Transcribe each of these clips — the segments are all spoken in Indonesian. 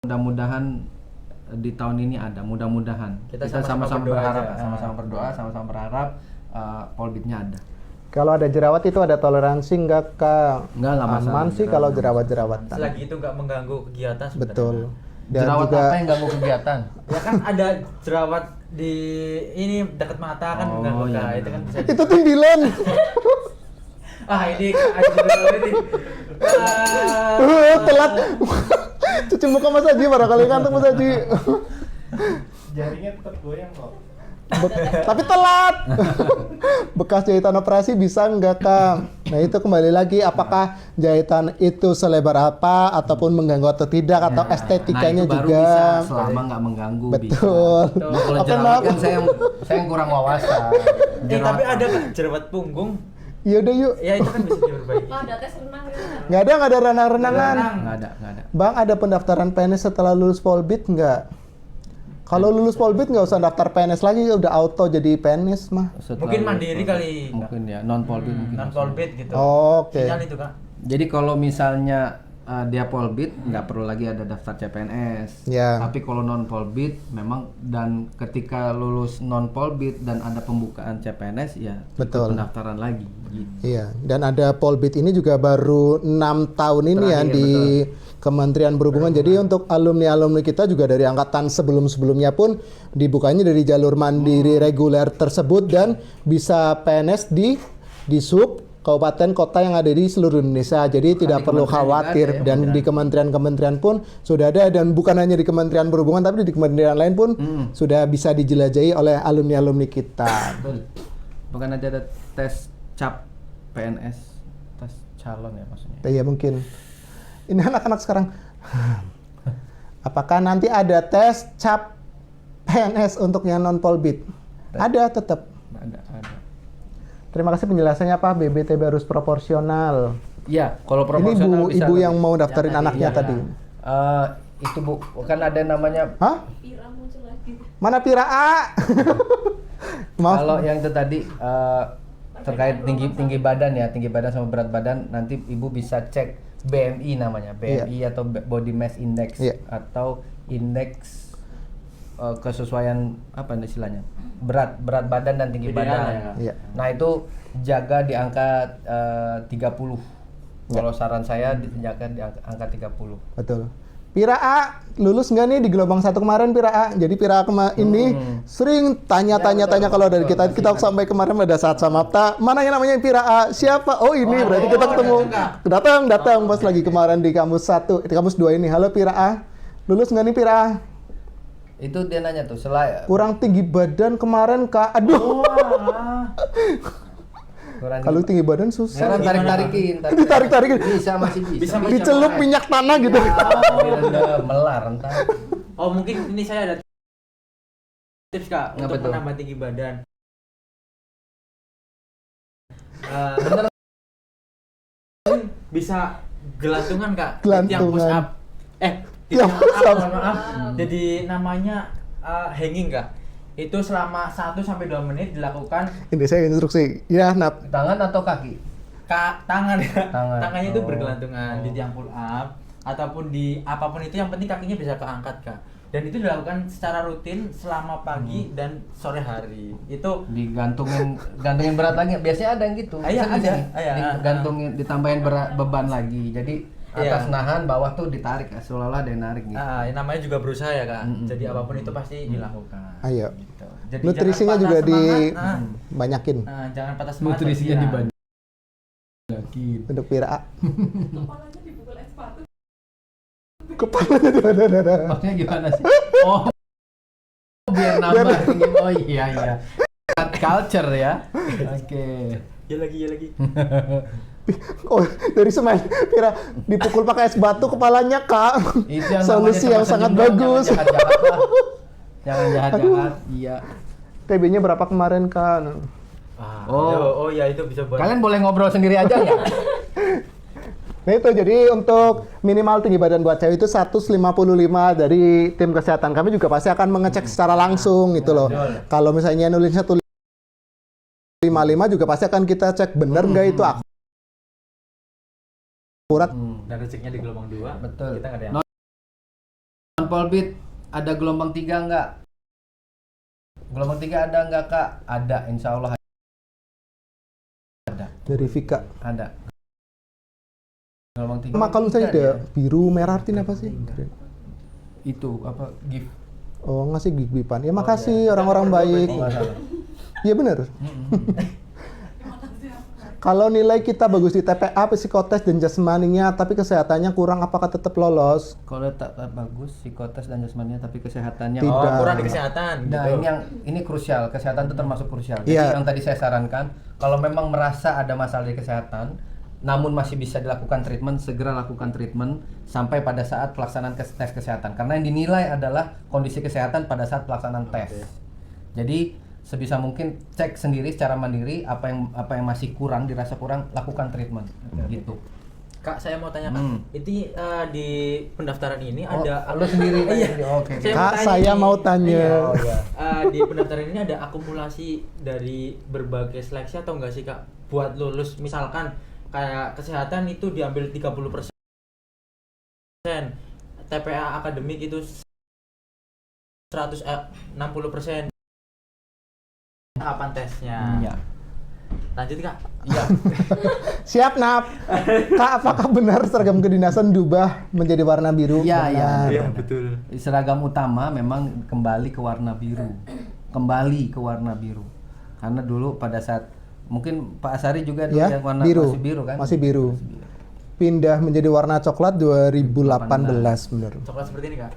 mudah-mudahan di tahun ini ada, mudah-mudahan kita sama-sama berharap, sama-sama berdoa, sama-sama berharap polbitnya ada. Kalau ada jerawat itu ada toleransi nggak Kak? Nggak masalah. Aman sih kalau jerawat-jerawatan. Selagi itu nggak mengganggu kegiatan sebenarnya. Betul. Dan jerawat juga, apa yang ganggu kegiatan? Ya kan ada jerawat di ini dekat mata kan mengganggu iya. itu kan bisa. itu timbilan. Ini ini. Telat. Cuci muka Mas Haji, barangkali kantuk Mas Haji. Jaringnya tetap goyang kok. Tapi telat. Bekas jahitan operasi bisa nggak Kak? Nah itu kembali lagi apakah jahitan itu selebar apa ataupun mengganggu atau tidak atau estetikanya itu baru juga bisa, selama nggak mengganggu. betul. Bisa. Kalau Oke, jerawat maaf. kan saya yang kurang wawasan. Tapi ada Kak, jerawat punggung. Yaudah yuk. Ya itu kan bisa diperbaiki. Oh, ada tes renang gitu kan? Nggak ada renang-renangan. Nggak ada. Bang, ada pendaftaran PNS setelah lulus Polbit nggak? Kalau lulus Polbit nggak usah daftar PNS lagi, udah auto jadi PNS mah. Mungkin mandiri kali. Mungkin ya, non polbit mungkin. Non polbit gitu. Oke. Sinyal itu Kak. Jadi kalau misalnya dia polbit nggak perlu lagi ada daftar CPNS. Ya. Tapi kalau non polbit memang, dan ketika lulus non polbit dan ada pembukaan CPNS ya Betul. pendaftaran lagi. Gitu. Iya, dan ada Polbit ini juga baru 6 tahun ini ya Terakhir, di Kementerian Perhubungan. Jadi untuk alumni-alumni kita juga dari angkatan sebelum-sebelumnya pun dibukanya dari jalur mandiri reguler tersebut dan bisa PNS di sub kabupaten kota yang ada di seluruh Indonesia. Jadi tidak perlu khawatir dan di kementerian-kementerian pun sudah ada, dan bukan hanya di Kementerian Perhubungan tapi di kementerian lain pun sudah bisa dijelajahi oleh alumni-alumni kita. Betul. Bukan aja ada tes cap PNS, tes calon ya maksudnya. Iya mungkin. Ini anak-anak sekarang. Apakah nanti ada tes cap PNS untuk yang non polbit? Ada tetap. Ada. Terima kasih penjelasannya Pak. BBTB harus proporsional. Iya, kalau Ini proporsional bisa ibu lebih. yang mau daftarin Yang anaknya tadi, tadi. Itu Bu, kan ada namanya. Hah? Pira muncul lagi. Mana Pira A? Maaf. Kalau yang itu tadi terkait tinggi badan sama berat badan, nanti ibu bisa cek BMI namanya, BMI atau Body Mass Index atau indeks kesesuaian apa istilahnya, berat badan dan tinggi badan. Iya. Nah itu jaga di angka 30. Kalau saran saya dijaga di angka 30. Betul. Pira A, lulus nggak nih di gelombang 1 kemarin Pira A? Jadi Pira A ini sering tanya-tanya kalau dari kita sampai kemarin pada saat samapta, mana yang namanya Pira A? Siapa? Oh ini berarti kita ketemu. Datang pas lagi kemarin di kampus 1, di kampus 2 ini. Halo Pira A, lulus nggak nih Pira A? Itu dia nanya tuh, selain Kurang tinggi badan kemarin Kak. Aduh. Kalau tinggi badan susah. sekarang tarik-tarikin. Ditarik-tarikin. Masih bisa. Dicelup minyak tanah gitu. Direndam, melar entar. Oh mungkin ini saya ada tips Kak untuk betul? menambah tinggi badan. Bener. Bisa gelantungan Kak. Gelantungan. Yang push up. Yang push up. Mohon maaf. Jadi namanya hanging Kak. Itu selama 1-2 menit dilakukan. Ini saya instruksi. Ya, Nap. Tangan atau kaki? Tangan ya. Tangan. Tangannya itu Oh. bergelantungan di tiang pull up ataupun di apapun itu, yang penting kakinya bisa keangkat Kak. Dan itu dilakukan secara rutin selama pagi dan sore hari. Itu Digantungin berat lagi. Biasanya ada yang gitu. Iya, Bisa ada. gini, Iya. digantungin, ditambahin beban lagi. Jadi atas nahan, bawah tuh ditarik, seolah-olah ada yang narik gitu. yang namanya juga berusaha ya Kak. Jadi apapun itu pasti dilakukan. Ayo. Gitu. Jadi Nutrisinya jangan juga patah semangat. dibanyakin Jangan patah semangat. Nutrisinya berpikiran. dibanyakin. untuk Pira A. Kepalanya dipukul es sepatu. Kepalanya di mana? Maksudnya gimana sih? Oh, biar nambah tinggi. Oh iya. Culture ya. Oke. Ya lagi. Oh, dari semen Pira dipukul pakai es batu kepalanya Kak. Itu yang Solusi yang namanya sangat teman senyum dong, bagus. Jangan jahat-jahat lah. Jangan jahat-jahat. Iya. TB-nya berapa kemarin Kak? Oh ya itu bisa buat. Kalian boleh ngobrol sendiri aja ya? Nah itu, jadi untuk minimal tinggi badan buat cewek itu 155 dari tim kesehatan. Kami juga pasti akan mengecek secara langsung gitu loh. Kalau misalnya nulisnya 155 juga pasti akan kita cek bener nggak itu akurat. Dan rezekinya di gelombang 2. Betul. Kita nggak ada yang Polbit ada gelombang 3 enggak? Gelombang 3 ada enggak Kak? Ada, insya Allah ada. Dari Vika. Ada. Gelombang 3. Sama kalau misalnya ada biru merah artinya apa sih? Itu apa gift. Oh, ngasih gig-gipan. Ya makasih orang-orang baik. Oh, nggak salah. Iya benar. Kalau nilai kita bagus di TPA, psikotes dan jasmaninya, tapi kesehatannya kurang, apakah tetap lolos? Kalau tak bagus psikotes dan jasmaninya tapi kesehatannya Tidak. Oh, kurang di kesehatan Nah, gitu. ini krusial. Kesehatan itu termasuk krusial. Jadi Iya. yang tadi saya sarankan, kalau memang merasa ada masalah di kesehatan, namun masih bisa dilakukan treatment, segera lakukan treatment sampai pada saat pelaksanaan tes kesehatan. Karena yang dinilai adalah kondisi kesehatan pada saat pelaksanaan tes. Jadi sebisa mungkin cek sendiri secara mandiri apa yang masih kurang, dirasa kurang, lakukan treatment. Gitu. Kak, saya mau tanya Kak, itu di pendaftaran ini Oh, ada lu sendiri Iya. tanya. Oke. Saya Kak, tanya saya nih. mau tanya. Iya. Oh, iya. Di pendaftaran ini ada akumulasi dari berbagai seleksi atau enggak sih Kak? Buat lulus misalkan kayak kesehatan itu diambil 30%, TPA akademik itu 60%. Kapan tesnya? Iya. Lanjut Kak. Iya. Siap, Nap. Kak, apakah benar seragam kedinasan diubah menjadi warna biru? Iya, iya. Benar. Iya, betul. Seragam utama memang kembali ke warna biru. Kembali ke warna biru. Karena dulu pada saat mungkin Pak Asari juga dulu Ya, yang warna biru. masih biru kan? Masih biru. Pindah menjadi warna coklat 2018, benar. Coklat seperti ini Kak.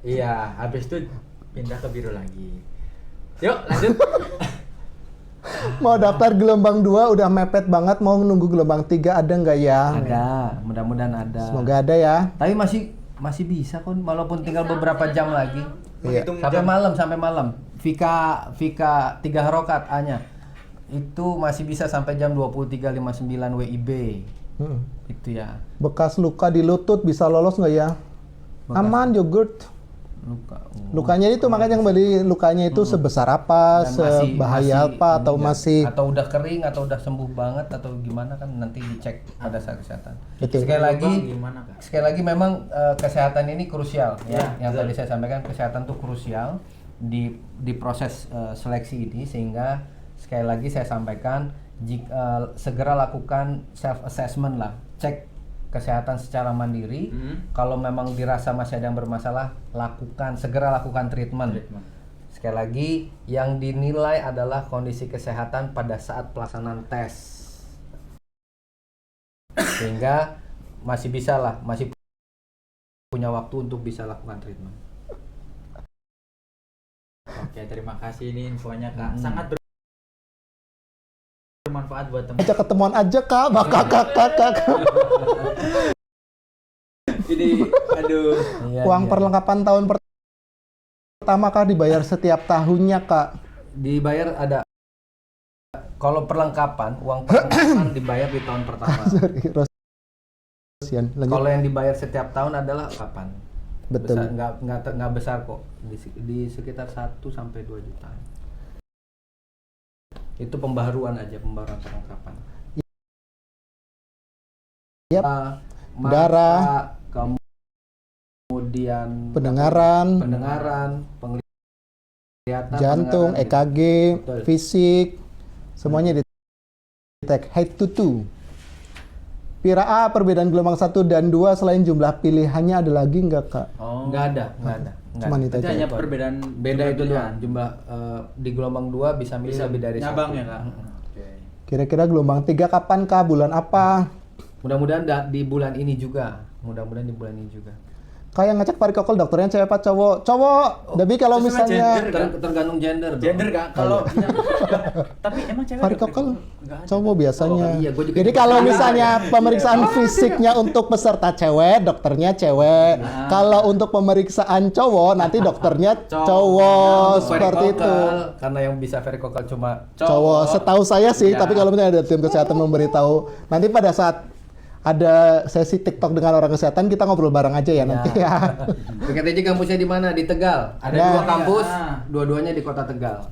Iya, habis itu pindah ke biru lagi. Yuk, lanjut. Mau daftar gelombang 2 udah mepet banget, mau nunggu gelombang 3 ada nggak ya? Ada, mudah-mudahan ada. Semoga ada ya. Tapi masih bisa kok, walaupun tinggal beberapa jam lagi. Iya. Menghitung Sampai malam. Vika 3 harokat A-nya. Itu masih bisa sampai jam 23.59 WIB. Itu ya. Bekas luka di lutut bisa lolos nggak ya? Aman, yogurt. Luka. Lukanya itu makanya kembali lukanya itu sebesar apa, Dan masih- sebahaya masih apa, atau enggak. masih atau udah kering atau udah sembuh banget atau gimana kan nanti dicek pada saat kesehatan. Betul. Sekali lagi gimana Kak? sekali lagi memang kesehatan ini krusial ya. Ya, Yang betul. tadi saya sampaikan kesehatan itu krusial di proses seleksi ini, sehingga sekali lagi saya sampaikan segera lakukan self assessment lah, cek kesehatan secara mandiri. Kalau memang dirasa masih ada yang bermasalah, segera lakukan treatment. Sekali lagi, yang dinilai adalah kondisi kesehatan pada saat pelaksanaan tes. Sehingga masih punya waktu untuk bisa lakukan treatment. Oke, terima kasih ini infonya Kak. Sangat bermanfaat buat teman. ajak ketemuan aja Kak, kakak. Ini aduh. Iya, Uang iya. perlengkapan tahun pertama Kak dibayar setiap tahunnya Kak. Dibayar ada. Kalau uang perlengkapan dibayar di tahun pertama. Sorry, Rosian. Lanjut. Kalau yang dibayar setiap tahun adalah kapan? Betul. Besar, nggak besar kok, di sekitar 1 sampai 2 juta. Itu pembaharuan perlengkapan. Yap. Mata, Darah. kemudian Pendengaran, penglihatan, jantung, pendengaran, EKG, Betul. fisik, semuanya di tag head to toe. Pira A, perbedaan gelombang 1 dan 2 selain jumlah pilihannya ada lagi nggak Kak? Oh. nggak ada. Cuman itu Itu aja. hanya perbedaan Beda itu pilihan. doang. Jumlah di gelombang 2 bisa milih lebih dari nyabang satu. ya Kak. Oke. Kira-kira gelombang 3 kapan Kak? Bulan apa? Mudah-mudahan di bulan ini juga. Kayak ngecek varikokal dokternya cewek apa cowok? Cowok. Tapi kalau Sesuai misalnya gender. Tergantung gender. dong. Gender Kak. Kalau tapi emang cewek varikokal enggak ada. cowok biasanya. Oh, iya, gua juga Jadi gitu. kalau misalnya pemeriksaan fisiknya untuk peserta cewek, dokternya cewek. Kalau untuk pemeriksaan cowok, nanti dokternya cowok. Untuk Seperti itu. varikokal, karena yang bisa varikokal cuma Cowok. Setahu saya sih, Iya. tapi kalau misalnya ada tim kesehatan memberitahu, nanti pada saat ada sesi TikTok dengan orang kesehatan, kita ngobrol bareng aja ya nanti ya. PKTJ kampusnya di mana? Di Tegal. Ada Ya. 2 kampus, Ya. dua-duanya di Kota Tegal.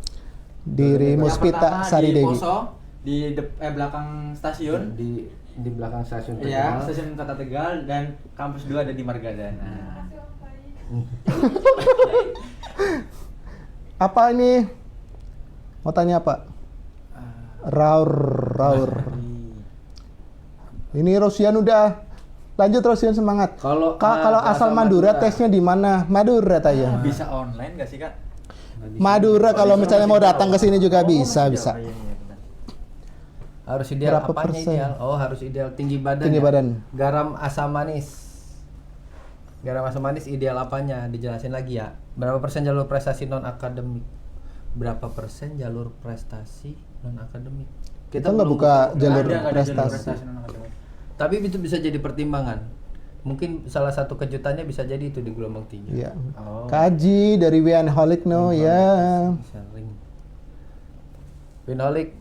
Di Yang Muspita pertama Sari di Dewi. Poso di belakang stasiun. Di belakang stasiun Iya, Tegal. stasiun Kota Tegal, dan kampus 2 ada di Margadana. Apa ini? Mau tanya apa? Raur. Ini Rosian udah. Lanjut Rosian, semangat. Kalau Kalau asal Madura tesnya di mana? Madura tanya. Bisa online nggak sih kak? Madura kalau misalnya mau datang ke sini juga bisa. Iya, benar. harus ideal Berapa apanya persen? ideal? Oh, harus ideal tinggi badan. Tinggi ya? badan. Garam asam manis. Garam asam manis ideal apanya? Dijelasin lagi ya. Berapa persen jalur prestasi non akademik? Berapa persen jalur prestasi non akademik? Kita nggak buka jalur Nggak ada jalur prestasi. non-akademik. Tapi itu bisa jadi pertimbangan. Mungkin salah satu kejutannya bisa jadi itu di gelombang 3. Iya. Oh. Kaji dari Wianholic no ya. Sering. Winholic.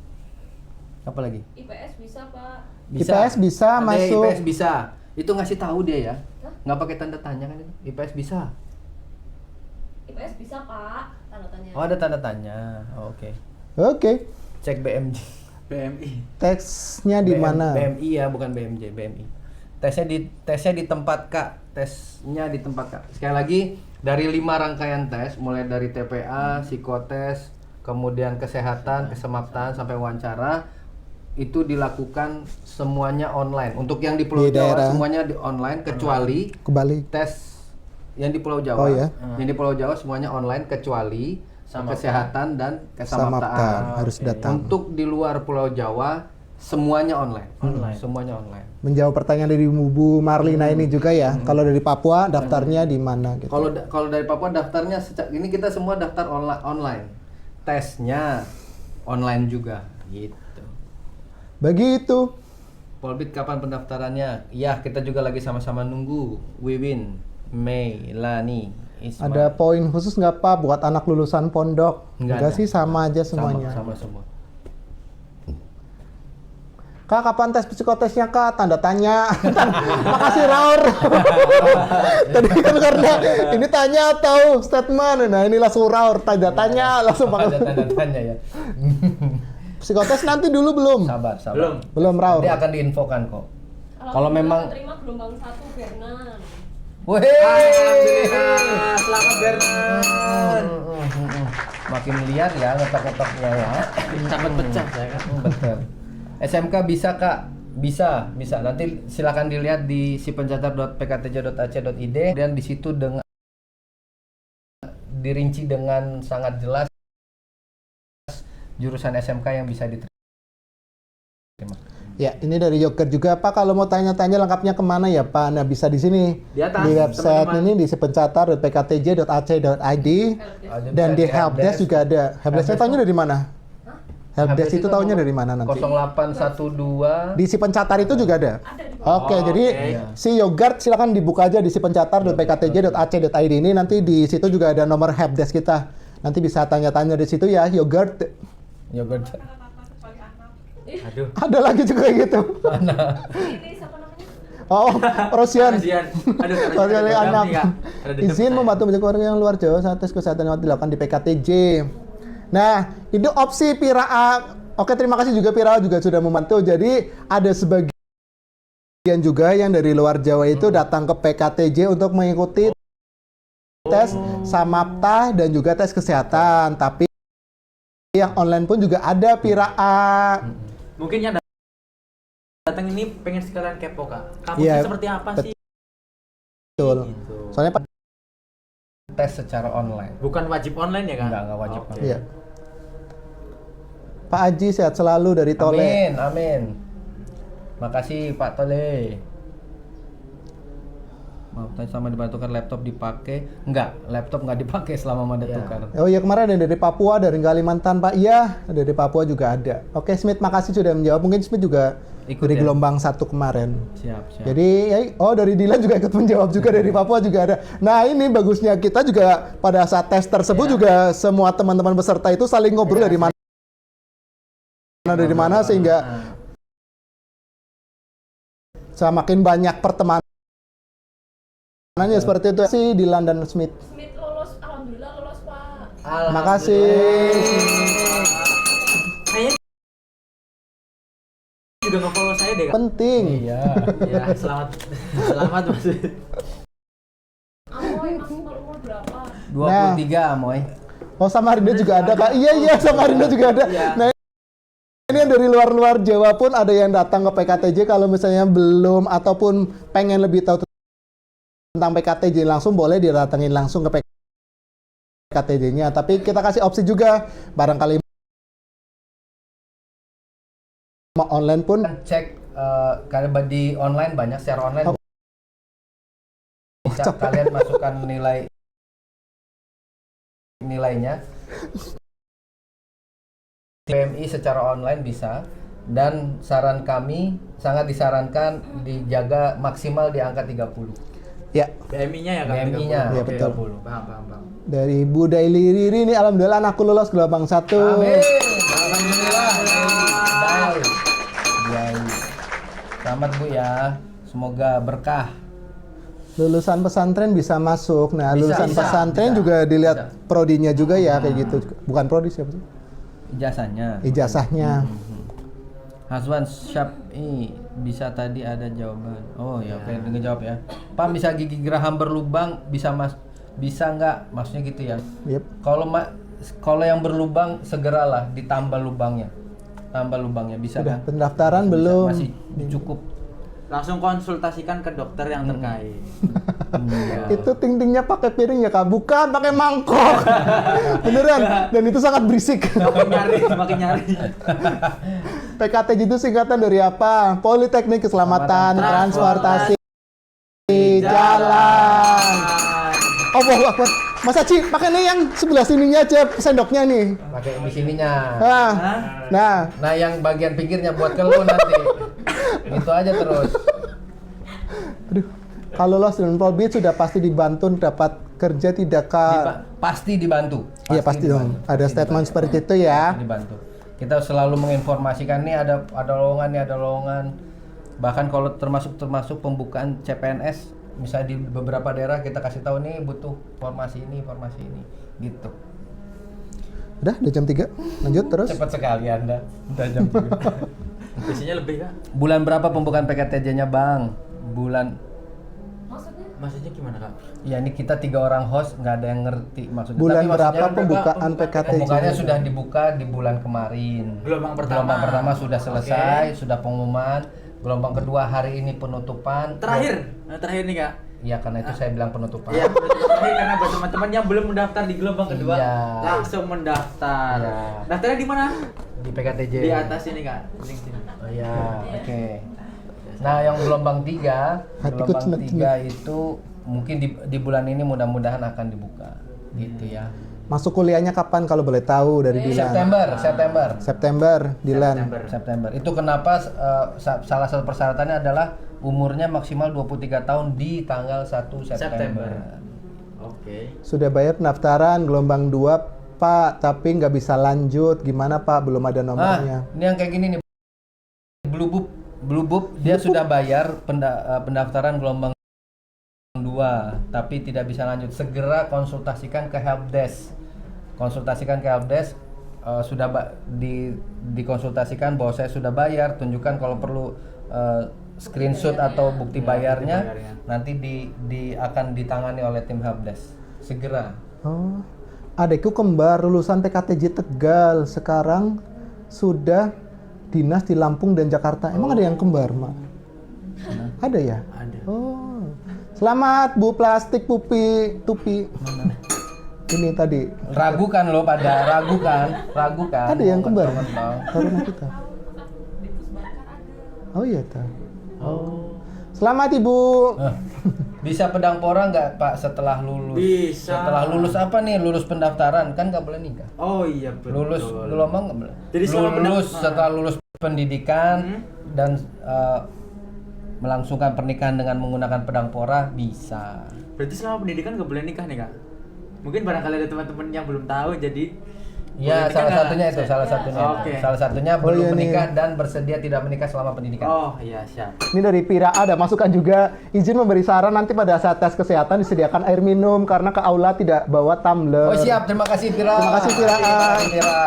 Apa lagi? IPS bisa Pak. IPS bisa Ada masuk. IPS bisa. Itu ngasih tahu dia ya. Hah? Nggak pakai tanda tanya kan itu? IPS bisa. IPS bisa Pak. Tanda tanya. Oh, ada tanda tanya. Oh, oke. Oke. Cek BMJ. BMI. Teksnya di mana? BMI ya, bukan BMJ, BMI. Tesnya di tempat Kak. Tesnya di tempat Kak. Sekali lagi dari 5 rangkaian tes, mulai dari TPA, psikotes, kemudian kesehatan, kesemaptan sampai wawancara, itu dilakukan semuanya online. Untuk yang di Pulau Di Jawa daerah. semuanya di online kecuali Kembali. tes yang di Pulau Jawa. Oh, ya? Yang di Pulau Jawa semuanya online kecuali Samapta. kesehatan dan Samapta kesamaptaan. harus Oke. datang. Untuk di luar Pulau Jawa semuanya online. Semuanya online. Menjawab pertanyaan dari Bu Marlina ini juga ya. Kalau dari Papua daftarnya di mana gitu. Kalau dari Papua daftarnya ini kita semua daftar online. Tesnya online juga gitu. Begitu. Polbit kapan pendaftarannya? Ya, kita juga lagi sama-sama nunggu. Wiwin, Mei, Lani, Isma. Ada poin khusus nggak Pak buat anak lulusan pondok? Nggak Enggak ada. sih, sama aja semuanya. Sama semua. Kak, kapan tes psikotesnya Kak? Tanda tanya. Makasih Raur. Tadi kan karena ini tanya atau statement. Nah, ini langsung Raur. Tanda tanya langsung Ada pakai. tanda tanya ya. Psikotes nanti dulu belum? Sabar. Belum Raur. Nanti akan diinfokan kok. Kalau memang terima gelombang 1 Bernan. Wih. Alhamdulillah, selamat Bernan. Makin liar ya ngetok-ngetoknya ya. Takut pecah saya kan. Betul. SMK bisa Kak? Bisa. Nanti silakan dilihat di sipencatat.pktj.ac.id dan di situ dengan dirinci dengan sangat jelas jurusan SMK yang bisa diterima. Ya, ini dari Joker juga Pak. Kalau mau tanya-tanya lengkapnya kemana ya Pak? Nah, bisa di sini. Di atas, website teman-teman. ini di sipencatat.pktj.ac.id dan di helpdesk juga ada. Helpdesknya tahunya dari mana? Helpdesk itu tahunya dari mana nanti? 0812 Di si pencatar itu juga ada. Oke, jadi si Yogurt silakan dibuka aja di sipencatar.pktj.ac.id ini, nanti di situ juga ada nomor helpdesk kita. Nanti bisa tanya-tanya di situ ya, Yogurt. Yogurt. Aduh. Ada lagi juga gitu. Ini siapa namanya? Oh, Rosian. Kasihan. Aduh, Rosian ada anak. nih, Kak. Ada dendam Izin saya. membantu menjaga keluarga yang luar Jawa saat tes kesehatan yang dilakukan di PKTJ. Nah, itu opsi Pira. Oke, terima kasih juga Pira juga sudah membantu. Jadi ada sebagian juga yang dari luar Jawa itu datang ke PKTJ untuk mengikuti tes Samapta dan juga tes kesehatan. Tapi yang online pun juga ada Pira. Mungkin yang datang ini pengen sekalian kepo Kak. Kamu Iya, seperti apa sih? Betul. Gitu. Soalnya Tes secara online. Bukan wajib online ya Kak? Enggak wajib. Oke. iya. Pak Haji sehat selalu dari Tole. Amin. Makasih Pak Tole. Maaf, tadi sama dibantukan laptop dipakai. Enggak, laptop nggak dipakai selama ada Iya. tukar. Oh iya, kemarin ada dari Papua, dari Kalimantan Pak. Iya, dari Papua juga ada. Oke, Smith makasih sudah menjawab. Mungkin Smith juga Ikut dari ya? gelombang 1 kemarin. Siap. Jadi, dari Dilan juga ikut menjawab juga, dari Papua juga ada. Nah, ini bagusnya kita juga pada saat tes tersebut juga semua teman-teman peserta itu saling ngobrol dari mana sehingga semakin banyak pertemanannya seperti itu sih Dilan dan Smith. Smith lolos, alhamdulillah lolos Pak. Makasih. Kayaknya juga nge-follow saya deh Kak. Penting. Iya. Ya, selamat Mas. Amoy, Mas malu berapa? 23 Moy. Oh, Samarinda juga ada Kak. Iya, Samarinda juga ada. Nah, ini yang dari luar-luar Jawa pun ada yang datang ke PKTJ kalau misalnya belum ataupun pengen lebih tahu tentang PKTJ langsung boleh didatengin langsung ke PKTJ-nya. Tapi kita kasih opsi juga barangkali mau online pun Cek karena di online banyak secara online bisa kalian masukkan nilainya PMI secara online bisa, dan saran kami sangat disarankan dijaga maksimal di angka 30. ya. BMI-nya ya Kak? BMI-nya 30. Iya, Oke, betul. Paham. Dari Bu Daili Riri ini alhamdulillah anakku lulus gelombang 1. Amin. Alhamdulillah. Yai. Selamat Bu ya. Semoga berkah. Lulusan pesantren bisa masuk. Nah, lulusan Bisa, pesantren bisa. juga dilihat prodinya juga ya kayak gitu. Bukan prodi siapa sih? Ijazahnya. Ijazahnya. Haswan Syap'i bisa tadi ada jawaban. Oh ya, oke, ngejawab ya. Pak, bisa gigi geraham berlubang bisa nggak? Maksudnya gitu ya. Yep. Kalau yang berlubang segeralah ditambah lubangnya. Tambah lubangnya bisa Udah kan? pendaftaran Bisa, belum? Masih cukup. Langsung konsultasikan ke dokter yang terkait. Iya. Itu ting-tingnya pakai piring ya Kak? Bukan, pakai mangkok. Beneran. Dan itu sangat berisik. Makin nyari. PKTJ itu singkatan dari apa? Politeknik Keselamatan Transportasi Jalan. Allahu Akbar. Mas Aci, pakai nih yang sebelah sininya aja sendoknya nih. Pakai di sininya. Nah, Nah, yang bagian pinggirnya buat ke lu nanti. Itu aja terus. aduh. Kalau lolos dan Polbit sudah pasti dibantu dapat kerja tidak Kak? Pasti dibantu. Iya pasti dong. Ada statement seperti itu ya. Pasti dibantu. Kita selalu menginformasikan nih ada lowongan. Bahkan kalau termasuk pembukaan CPNS, misalnya di beberapa daerah kita kasih tahu nih butuh formasi ini gitu. Udah jam 3. Lanjut terus. Cepat sekali Anda. Udah jam 3. Biasanya lebih Kak. Bulan berapa pembukaan PKTJ-nya, Bang? Maksudnya gimana Kak? Ya ini kita 3 orang host, nggak ada yang ngerti maksudnya. Bulan Tapi maksudnya berapa pembukaan PKTJ? Pembukanya sudah dibuka di bulan kemarin. Gelombang pertama sudah selesai, sudah pengumuman. Gelombang kedua hari ini penutupan. Terakhir nih Kak. Iya, karena itu saya bilang penutupan. Iya, terakhir karena buat teman-teman yang belum mendaftar di gelombang kedua, Iya. langsung mendaftar. Iya. Daftarnya di mana? Di PKTJ. Di atas ini Kak. Link sini. Oh iya, oke. Nah, yang gelombang 3 Hatiku cenut-cenut. itu mungkin di bulan ini mudah-mudahan akan dibuka. Gitu ya. Masuk kuliahnya kapan kalau boleh tahu dari Dilan? September, Dilan. September. Itu kenapa salah satu persyaratannya adalah umurnya maksimal 23 tahun di tanggal 1 September. Oke. Sudah bayar pendaftaran gelombang 2 Pak, tapi nggak bisa lanjut. Gimana Pak? Belum ada nomornya. Ini yang kayak gini nih. Blue Book dia sudah bayar pendaftaran gelombang 2 tapi tidak bisa lanjut. Segera konsultasikan ke helpdesk. Sudah dikonsultasikan bahwa saya sudah bayar, tunjukkan kalau perlu screenshot atau bukti bayarnya. Nanti akan ditangani oleh tim helpdesk. Segera. Oh, adekku kembar lulusan PKTJ Tegal, sekarang sudah dinas di Lampung dan Jakarta. Emang ada yang kembar, Mak? Ada ya? Ada. Oh. Selamat Bu Plastik Tupi. Ini tadi. Ragu kan. Ada yang kembar. Bang. Taruna kita. Oh iya, ta. Oh. Selamat Ibu. Bisa pedangpora nggak Pak setelah lulus? Bisa. Setelah lulus apa nih? Lulus pendaftaran kan nggak boleh nikah. Oh iya betul. Lulus gelombang nggak boleh. Jadi selama Setelah lulus pendidikan dan melangsungkan pernikahan dengan menggunakan pedangpora bisa. Berarti selama pendidikan nggak boleh nikah nih Kak? Mungkin barangkali ada teman-teman yang belum tahu jadi. Ya, boleh nikah salah nggak? satunya itu, salah satunya. Oke. Salah satunya Oh, belum iya nih. menikah dan bersedia tidak menikah selama pendidikan. Oh iya siap. Ini dari Pira ada masukan juga, izin memberi saran nanti pada saat tes kesehatan disediakan air minum karena ke aula tidak bawa tumbler. Oh siap, terima kasih Pira. Terima kasih, Pira. Terima kasih, Pira.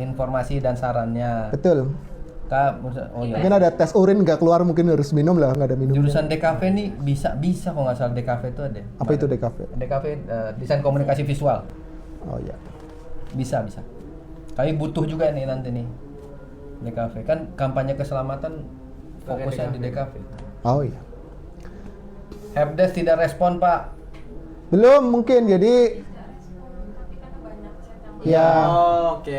Informasi dan sarannya. Betul. Oh iya. Mungkin ada tes urin nggak keluar, mungkin harus minum lah, nggak ada minum. Jurusan DKV nih bisa kalau nggak salah DKV itu ada. Apa itu DKV? DKV desain komunikasi visual. Oh iya. Bisa. Kami butuh juga nih nanti nih DKV. Kan kampanye keselamatan fokusnya di DKV. Oh iya. Helpdesk tidak respon, Pak. Belum mungkin, jadi ya. Oh, oke.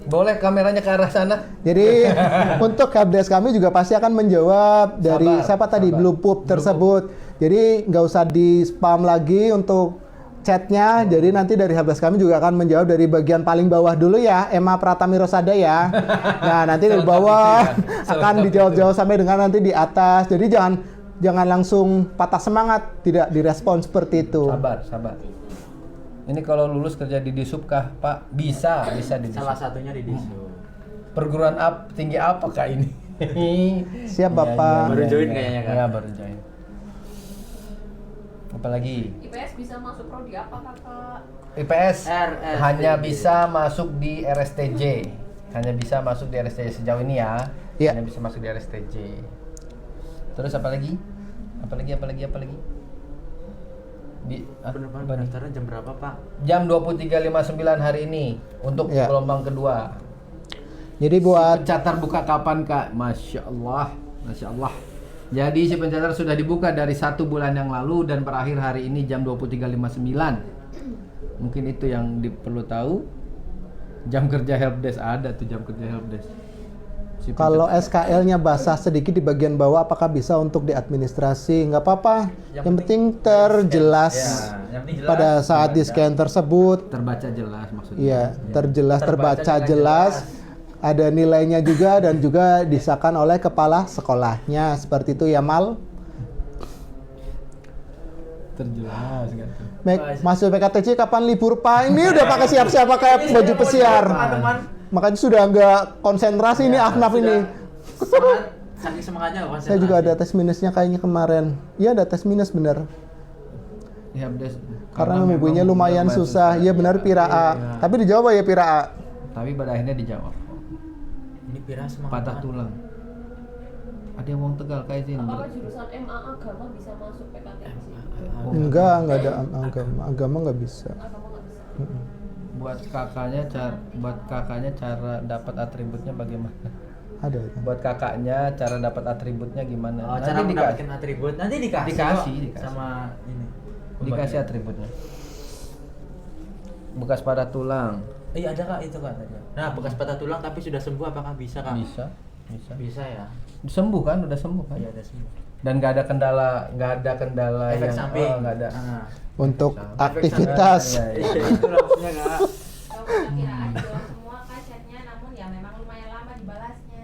Boleh kameranya ke arah sana? Jadi untuk helpdesk kami juga pasti akan menjawab dari siapa tadi Blue Pup tersebut. Jadi nggak usah di spam lagi untuk chatnya. Jadi nanti dari helpdesk kami juga akan menjawab dari bagian paling bawah dulu ya, Emma Pratami Rosada ya. Nah nanti dari bawah akan dijawab sampai dengan nanti di atas. Jadi jangan langsung patah semangat, tidak direspon seperti itu. Sabar. Ini kalau lulus kerja di Disub kah, Pak? Bisa di Disub. Salah satunya di Disub. Perguruan tinggi apa kak ini? Siap Bapak. Baru join kayaknya, Kak. Ya, baru join. Apalagi? IPS bisa masuk prodi apa kakak? IPS RSTJ. hanya bisa masuk di RSTJ. Hanya bisa masuk di RSTJ sejauh ini ya. Iya. Hanya bisa masuk di RSTJ. Terus apalagi? Apalagi? Pendaftaran jam berapa, Pak? Jam 23.59 hari ini untuk Ya. gelombang kedua. Jadi buat Pencatat buka kapan kak? Masya Allah. Jadi si pencatat sudah dibuka dari 1 bulan yang lalu dan berakhir hari ini jam 23.59. Mungkin itu yang perlu tahu. Jam kerja helpdesk ada tuh jam kerja helpdesk. Si kalau pencatat. SKL-nya basah sedikit di bagian bawah, apakah bisa untuk di administrasi? Nggak apa-apa. Yang penting terjelas yang penting jelas. pada saat di scan tersebut. Terbaca jelas maksudnya. Iya, terbaca Terbaca dengan jelas. Ada nilainya juga dan juga disahkan oleh kepala sekolahnya. Seperti itu ya, Mal. Terjelas kan tuh. Masuk PKTC kapan libur, Pak? Ini udah pakai siap-siap pakai baju pesiar. Teman-teman. Makanya sudah nggak konsentrasi ini Ahnaf ini. Semangat, saking semangatnya konsentrasi. Saya juga ada tes minusnya kayaknya kemarin. Iya ada tes minus bener. Helpdesk. Karena membuinya lumayan susah. Iya benar Pira A. Iya. Tapi dijawab ya Pira A. Tapi pada akhirnya dijawab. Ini Pira semangat. Patah tulang. Ada yang mau Tegal kayak sini. Apakah jurusan MA agama bisa masuk PKTC? Enggak ada agama. Agama nggak bisa. Agama nggak bisa. Buat kakaknya cara dapat atributnya bagaimana? Ada ya. Buat kakaknya cara dapat atributnya gimana? Oh, cara mendapatkan atribut nanti dikasih Dikasih. sama ini. Dikasih atributnya. Bekas pada tulang. Iya ada Kak itu Kak tadi. Nah, bekas patah tulang tapi sudah sembuh apakah bisa Kak? Bisa. Bisa ya. Sembuh kan? Udah sembuh kan? Iya, udah sembuh. Dan nggak ada kendala Efek yang samping. nggak ada. Ah. Untuk Efek aktivitas. samping. Iya. Itu maksudnya Kak. Kalau perkiraan jawab semua kak chatnya, namun ya memang lumayan lama dibalasnya.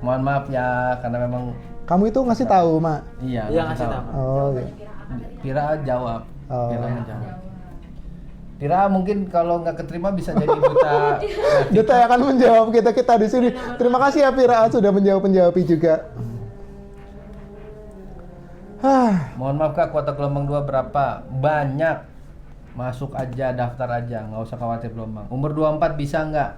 Mohon maaf ya karena memang Kamu itu ngasih tahu, Mak? iya Ngasih tahu. Oh, iya. Pira jawab. Oh. Pira menjawab. Pira mungkin kalau nggak keterima bisa jadi duta. Duta yang akan menjawab kita di sini. Terima kasih ya Pira sudah menjawab juga. Mohon maaf Kak, kuota gelombang 2 berapa? Banyak. Masuk aja, daftar aja, nggak usah khawatir gelombang. Umur 24 bisa nggak?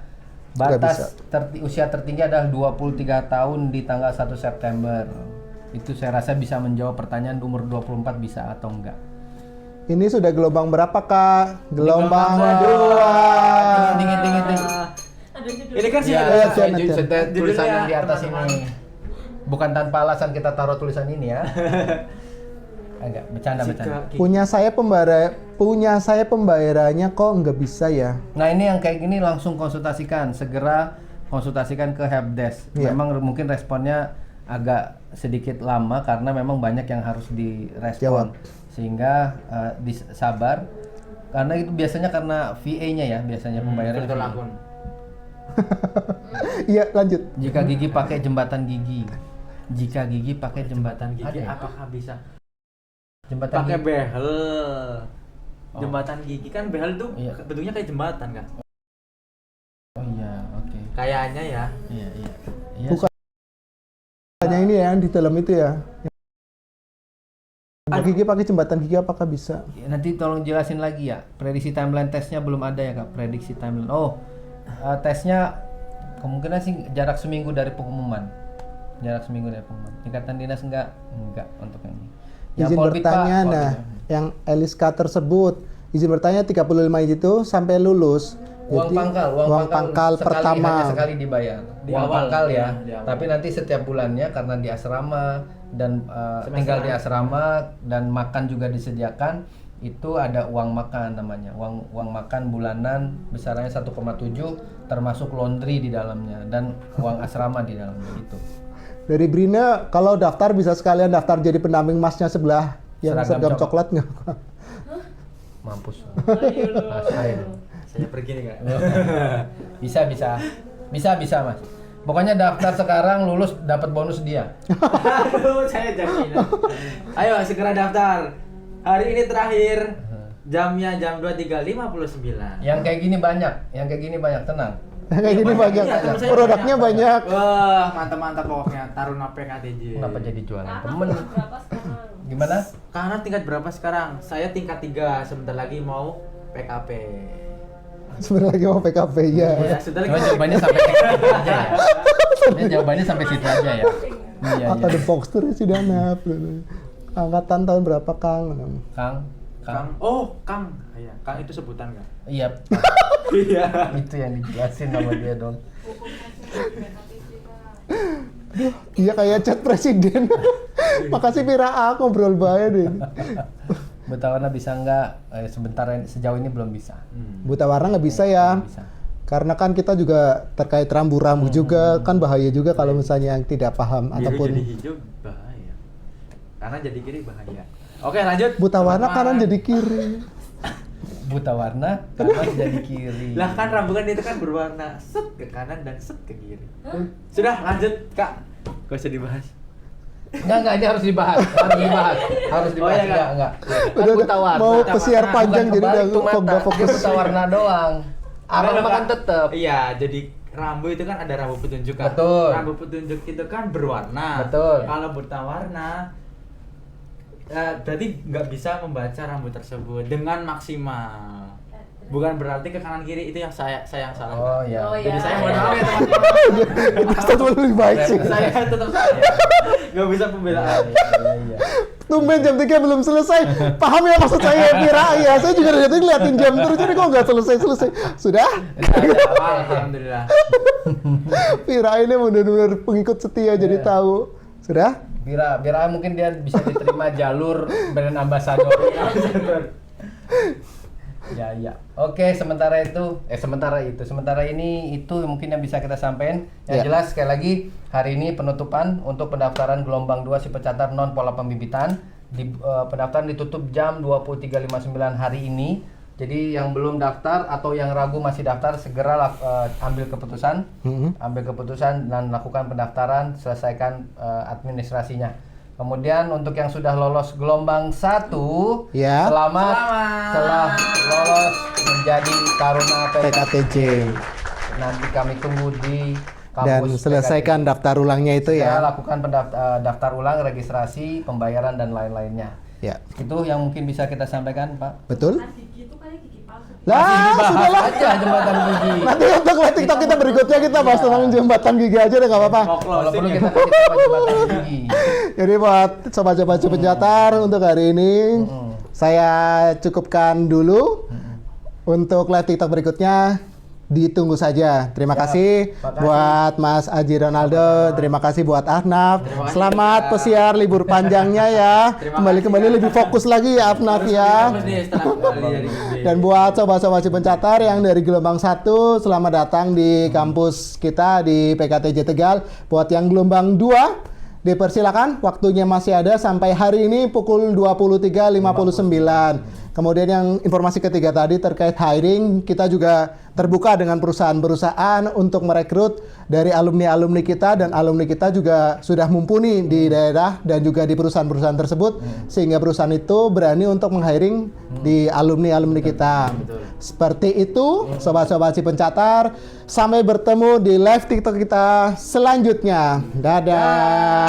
Batas usia tertinggi adalah 23 tahun di tanggal 1 September. Itu saya rasa bisa menjawab pertanyaan umur 24 bisa atau enggak. Ini sudah gelombang berapa, Kak? Gelombang 2. Dingin. Ada judul. Ini kan sih Ya, Iya, saya Janet, tulisan judulnya, yang di atas teman-teman. ini. Bukan tanpa alasan kita taruh tulisan ini ya. Enggak, bercanda. Punya saya pembayarannya kok nggak bisa ya? Nah ini yang kayak gini langsung konsultasikan, segera konsultasikan ke helpdesk. Iya. Memang mungkin responnya agak sedikit lama karena memang banyak yang harus direspon. Jawab. Sehingga sabar. Karena itu biasanya karena VA-nya ya, biasanya pembayaran. Virtual akun. Iya, lanjut. Jika gigi pakai jembatan gigi. Jika gigi pakai jembatan gigi. Ada Ada apakah bisa jembatan pakai gigi. behel? Oh. Jembatan gigi kan behel tuh Iya. bentuknya kayak jembatan kan? Oh iya, oke. Kayaknya ya. Iya. Iya. Bukan. Hanya ini ya, di dalam itu ya. Gigi pakai jembatan gigi apakah bisa? Nanti tolong jelasin lagi ya. Prediksi timeline tesnya belum ada ya Kak? Prediksi timeline. Oh, tesnya Kemungkinan sih jarak seminggu dari pengumuman. Ikatan dinas enggak untuk ini. Izin Polbit, Pak, bertanya, Polbit. nah, yang Eliska tersebut izin bertanya 35 itu sampai lulus. Uang Jadi, pangkal sekali, pertama hanya pertama. sekali dibayar. Di Uang awal, pangkal ya. di awal. Tapi nanti setiap bulannya karena di asrama dan tinggal di asrama dan makan juga disediakan, itu ada uang makan namanya. Uang makan bulanan besarannya 1,7 termasuk laundry di dalamnya dan uang asrama di dalamnya itu. Dari Brina, kalau daftar bisa sekalian daftar jadi pendamping masnya sebelah yang Seragam seragam coklat nggak? Mampus. Ayo lu. Rasain. Saya pergi nih, Kak. Bisa Mas. Pokoknya daftar sekarang, lulus dapat bonus dia. Aduh, saya jaminan. Ayo segera daftar. Hari ini terakhir. Jamnya jam 23.59. Yang kayak gini banyak, tenang. Kayak gini banyak, Iya, teman saya produknya banyak. Wah, mantap-mantap pokoknya. Taruna PKTJ. Kenapa jadi jualan Kakak temen? kelas berapa sekarang? Gimana? Karena tingkat berapa sekarang? Saya tingkat 3, sebentar lagi mau PKP. Sebenarnya lagi mau PKP ya. Ya, sudah Cuma lagi. jawabannya sampai situ aja ya. Ini jawabannya sampai situ aja ya. Iya. Ada box terus sih dana. Angkatan tahun berapa Kang? Kang. Oh, Kang. Iya, Kang itu sebutan enggak? Iya. Iya. Itu yang dijelasin sama dia dong. Iya kayak chat presiden. Makasih Pira aku ngobrol bae deh. Buta warna bisa nggak? Sebentar sejauh ini belum bisa. Buta warna nggak bisa ya. Belum bisa. Karena kan kita juga terkait rambu-rambu juga kan bahaya juga kalau misalnya yang tidak paham Biru ataupun jadi hijau bahaya. Karena jadi kiri bahaya. Oke, lanjut. buta warna Pertama. kanan jadi kiri. Buta warna kanan jadi kiri. Lah kan rambu kan itu kan berwarna set ke kanan dan set ke kiri. Sudah, lanjut, Kak. Gak usah dibahas. Enggak, ini harus dibahas. Harus Oh, iya, dibahas. Enggak. Kan Udah, buta warna. mau Buta pesiar warna, panjang Bukan jadi udah kebalik tuh mata. nggak Dia fokus. buta warna doang. Arah Ada, makan Kak. tetep. Iya, jadi rambu itu kan ada rambu petunjuk kan. Betul. Rambu petunjuk itu kan berwarna. Betul. Kalau buta warna berarti nggak bisa membaca rambu tersebut dengan maksimal. Bukan berarti ke kanan kiri itu yang saya yang salah. Oh iya. Oh, Jadi iya. saya mohon maaf ya teman-teman. Astagfirullah lebih baik sih. Saya tetap salah. Nggak bisa pembelaan. Iya. Tumben jam 3 belum selesai. Paham ya maksud saya Pira? Ya, saya juga dari tadi ngeliatin jam terus jadi kok nggak selesai. Sudah? Alhamdulillah. Pira ini benar-benar pengikut setia jadi tahu. Sudah? Bira mungkin dia bisa diterima jalur brand ambassador. Ya. Oke, sementara ini itu mungkin yang bisa kita sampaikan. Yang Ya. jelas sekali lagi hari ini penutupan untuk pendaftaran gelombang 2 si pecatur non pola pembibitan. Pendaftaran ditutup jam 23.59 hari ini. Jadi yang belum daftar atau yang ragu masih daftar segera ambil keputusan. Ambil keputusan dan lakukan pendaftaran, selesaikan administrasinya. Kemudian untuk yang sudah lolos gelombang 1, Ya. selamat telah lolos menjadi Taruna PKTJ. Nanti kami tunggu di Dan kampus selesaikan PKTJ. daftar ulangnya itu Segera ya. lakukan daftar ulang, registrasi, pembayaran dan lain-lainnya. Ya. Itu yang mungkin bisa kita sampaikan, Pak. Betul? Gigi itu kali gigi palsu. Lah, Dibahas sudahlah. aja jembatan gigi. Nanti untuk live TikTok kita berikutnya kita bahas tentang jembatan gigi aja deh nggak apa-apa. Mau Kalau perlu closing kita ya. kasih tahu jembatan gigi. Jadi buat sobat-sobat pencatar untuk hari ini saya cukupkan dulu. Untuk live TikTok berikutnya ditunggu saja. Terima Siap. kasih Makasih. buat Mas Aji Ronaldo. Terima kasih buat Ahnaf. Terima kasih, Selamat Kak. pesiar libur panjangnya ya. Terima kasih, Kembali Kak. lebih fokus lagi ya Ahnaf Harus ya. fokus nih setelah kembali dari gede. Dan buat sobat-sobat si pencatar yang dari gelombang 1, selamat datang di kampus kita di PKTJ Tegal. Buat yang gelombang 2, dipersilakan, waktunya masih ada sampai hari ini pukul 23.59. Kemudian yang informasi ketiga tadi terkait hiring, kita juga terbuka dengan perusahaan-perusahaan untuk merekrut dari alumni-alumni kita, dan alumni kita juga sudah mumpuni di daerah dan juga di perusahaan-perusahaan tersebut, sehingga perusahaan itu berani untuk meng-hiring di alumni-alumni kita. Seperti itu, sobat-sobat si pencatar. Sampai bertemu di live TikTok kita selanjutnya. Dadah.